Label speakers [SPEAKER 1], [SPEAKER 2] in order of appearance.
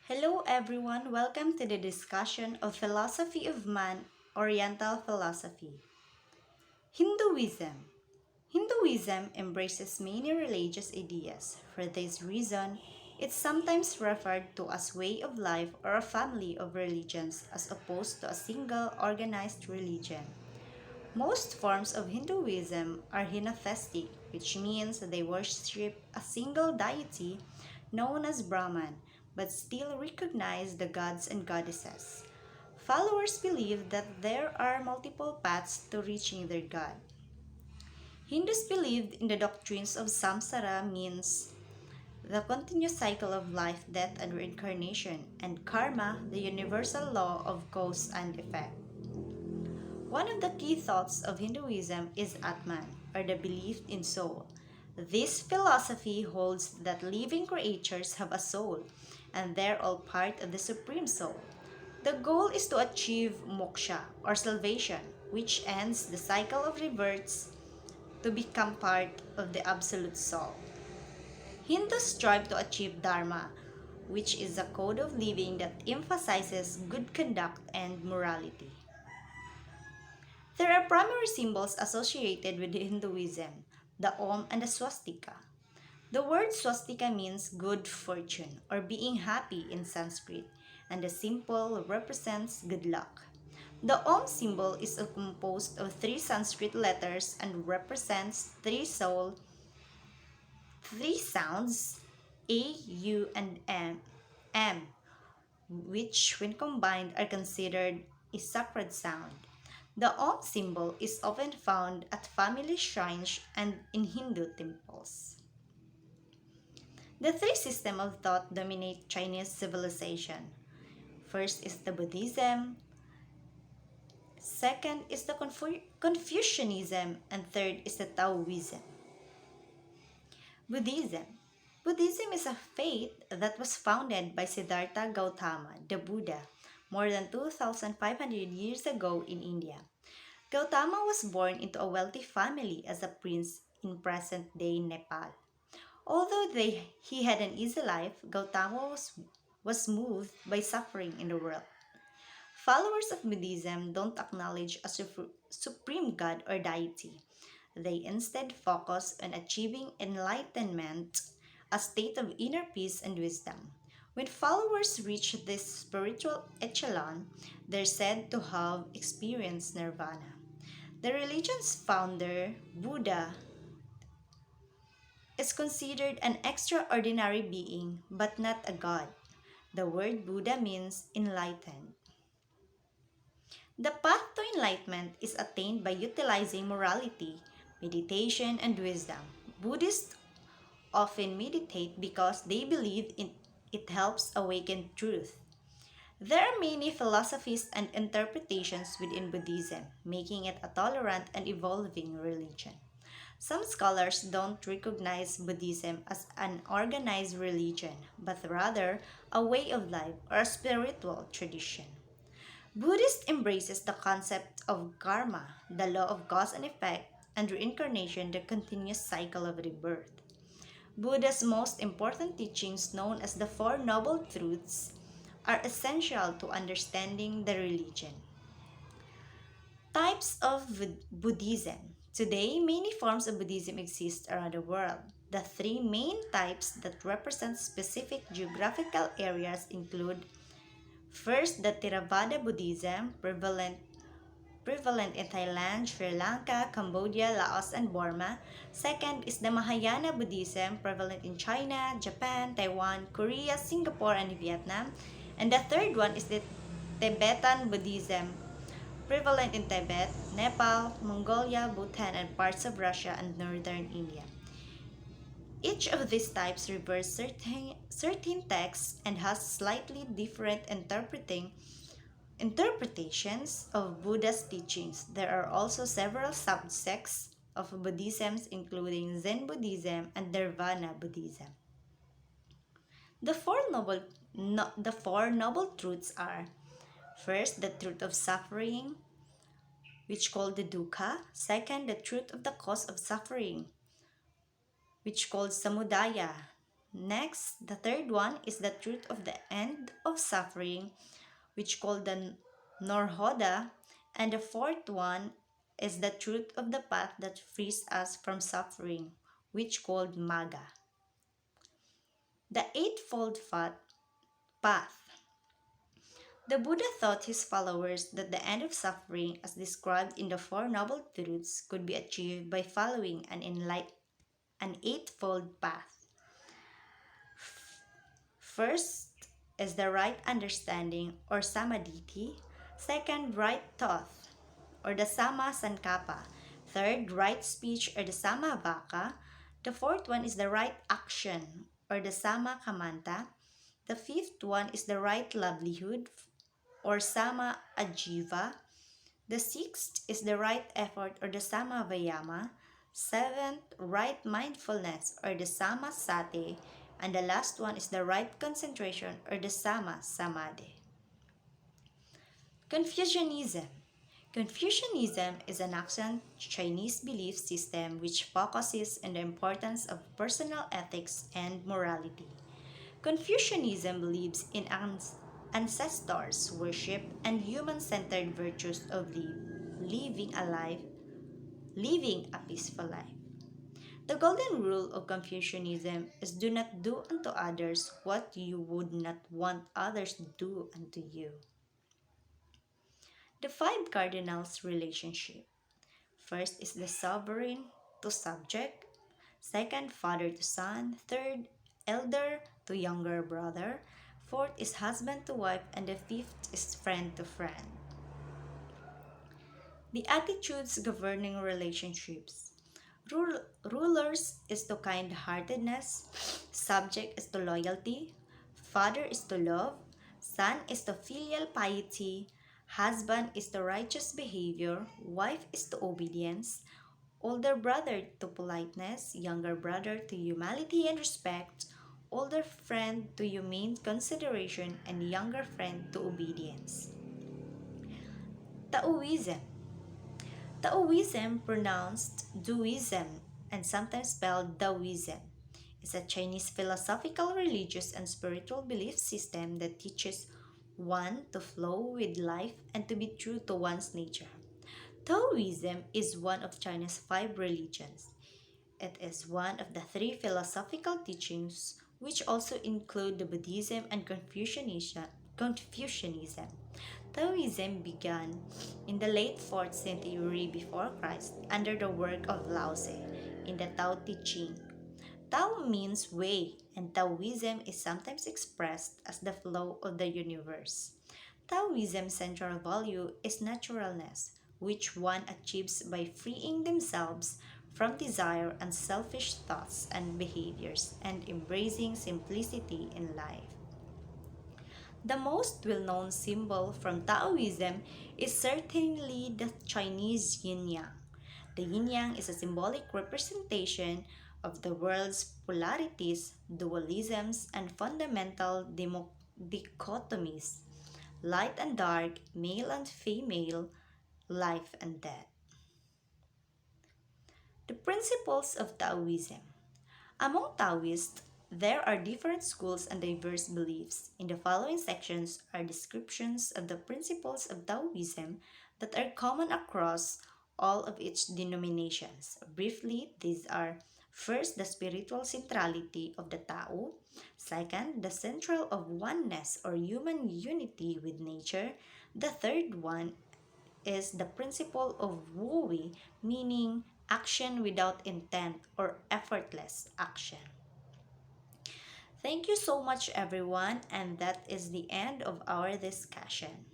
[SPEAKER 1] Hello everyone, welcome to the discussion of Philosophy of Man, Oriental Philosophy. Hinduism. Hinduism embraces many religious ideas. For this reason, it's sometimes referred to as way of life or a family of religions as opposed to a single organized religion. Most forms of Hinduism are henotheistic, which means they worship a single deity known as Brahman, but still recognize the gods and goddesses. Followers believe that there are multiple paths to reaching their god. Hindus believed in the doctrines of samsara means the continuous cycle of life, death, and reincarnation, and karma, the universal law of cause and effect. One of the key thoughts of Hinduism is Atman, or the belief in soul. This philosophy holds that living creatures have a soul, and they're all part of the Supreme Soul. The goal is to achieve moksha, or salvation, which ends the cycle of rebirths to become part of the Absolute Soul. Hindus strive to achieve dharma, which is a code of living that emphasizes good conduct and morality. There are primary symbols associated with Hinduism, the Om and the swastika. The word swastika means good fortune or being happy in Sanskrit, and the symbol represents good luck. The Om symbol is composed of three Sanskrit letters and represents three sounds, A, U, and M, which when combined are considered a sacred sound. The Om symbol is often found at family shrines and in Hindu temples. The three systems of thought dominate Chinese civilization. First is the Buddhism, second is the Confucianism, and third is the Taoism. Buddhism. Buddhism is a faith that was founded by Siddhartha Gautama, the Buddha, more than 2,500 years ago in India. Gautama was born into a wealthy family as a prince in present-day Nepal. Although he had an easy life, Gautama was moved by suffering in the world. Followers of Buddhism don't acknowledge a supreme god or deity. They instead focus on achieving enlightenment, a state of inner peace and wisdom. When followers reach this spiritual echelon, they're said to have experienced nirvana. The religion's founder, Buddha, is considered an extraordinary being but not a god. The word Buddha means enlightened. The path to enlightenment is attained by utilizing morality, meditation, and wisdom. Buddhists often meditate because they believe it helps awaken truth. There are many philosophies and interpretations within Buddhism, making it a tolerant and evolving religion. Some scholars don't recognize Buddhism as an organized religion, but rather a way of life or a spiritual tradition. Buddhist embraces the concept of karma, the law of cause and effect, and reincarnation, the continuous cycle of rebirth. Buddha's most important teachings, known as the Four Noble Truths, are essential to understanding the religion. Types of Buddhism. Today, many forms of Buddhism exist around the world. The three main types that represent specific geographical areas include: first, the Theravada Buddhism, prevalent in Thailand, Sri Lanka, Cambodia, Laos, and Burma. Second is the Mahayana Buddhism, prevalent in China, Japan, Taiwan, Korea, Singapore, and Vietnam. And the third one is the Tibetan Buddhism, prevalent in Tibet, Nepal, Mongolia, Bhutan, and parts of Russia and northern India. Each of these types refers certain texts and has slightly different interpretations of Buddha's teachings. There are also several subsects of Buddhism, including Zen Buddhism and Nirvana Buddhism. The four noble truths are: first, the truth of suffering, which called the dukkha; second, the truth of the cause of suffering, which called samudaya; Next, the third one is the truth of the end of suffering, which called the Norhoda, and the fourth one is the truth of the path that frees us from suffering, which called Maga. The Eightfold Path. The Buddha taught his followers that the end of suffering, as described in the Four Noble Truths, could be achieved by following an eightfold path. First is the right understanding or samadhi. Second, right thought or the sama sankappa. Third, right speech or the sama vaka. The fourth one is the right action or the sama kamanta. The fifth one is the right livelihood or sama ajiva. The sixth is the right effort or the sama vayama. Seventh, right mindfulness or the sama sati. And the last one is the right concentration or the sama samadhi. Confucianism. Confucianism is an ancient Chinese belief system which focuses on the importance of personal ethics and morality. Confucianism believes in ancestors' worship and human-centered virtues of living a peaceful life. The golden rule of Confucianism is do not do unto others what you would not want others to do unto you. The five cardinals relationship. First is the sovereign to subject. Second, father to son. Third, elder to younger brother. Fourth is husband to wife. And the fifth is friend to friend. The attitudes governing relationships. Rulers is to kind-heartedness. Subject is to loyalty. Father is to love. Son is to filial piety. Husband is to righteous behavior. Wife is to obedience. Older brother to politeness, younger brother to humility and respect, older friend to humane consideration, and younger friend to obedience. Taoism. Taoism, pronounced Duism and sometimes spelled Taoism, is a Chinese philosophical, religious, and spiritual belief system that teaches one to flow with life and to be true to one's nature. Taoism is one of China's five religions. It is one of the three philosophical teachings which also include the Buddhism and Confucianism. Taoism began in the late 4th century before Christ under the work of Lao Tse in the Tao Te Ching. Tao means way, and Taoism is sometimes expressed as the flow of the universe. Taoism's central value is naturalness, which one achieves by freeing themselves from desire and selfish thoughts and behaviors and embracing simplicity in life. The most well-known symbol from Taoism is certainly the Chinese yin-yang. The yin-yang is a symbolic representation of the world's polarities, dualisms, and fundamental dichotomies, light and dark, male and female, life and death. The principles of Taoism. Among Taoists, there are different schools and diverse beliefs. In the following sections are descriptions of the principles of Taoism that are common across all of its denominations. Briefly, these are: first, the spiritual centrality of the Tao. Second, the central of oneness or human unity with nature. The third one is the principle of Wu, meaning action without intent or effortless action. Thank you so much, everyone, and that is the end of our discussion.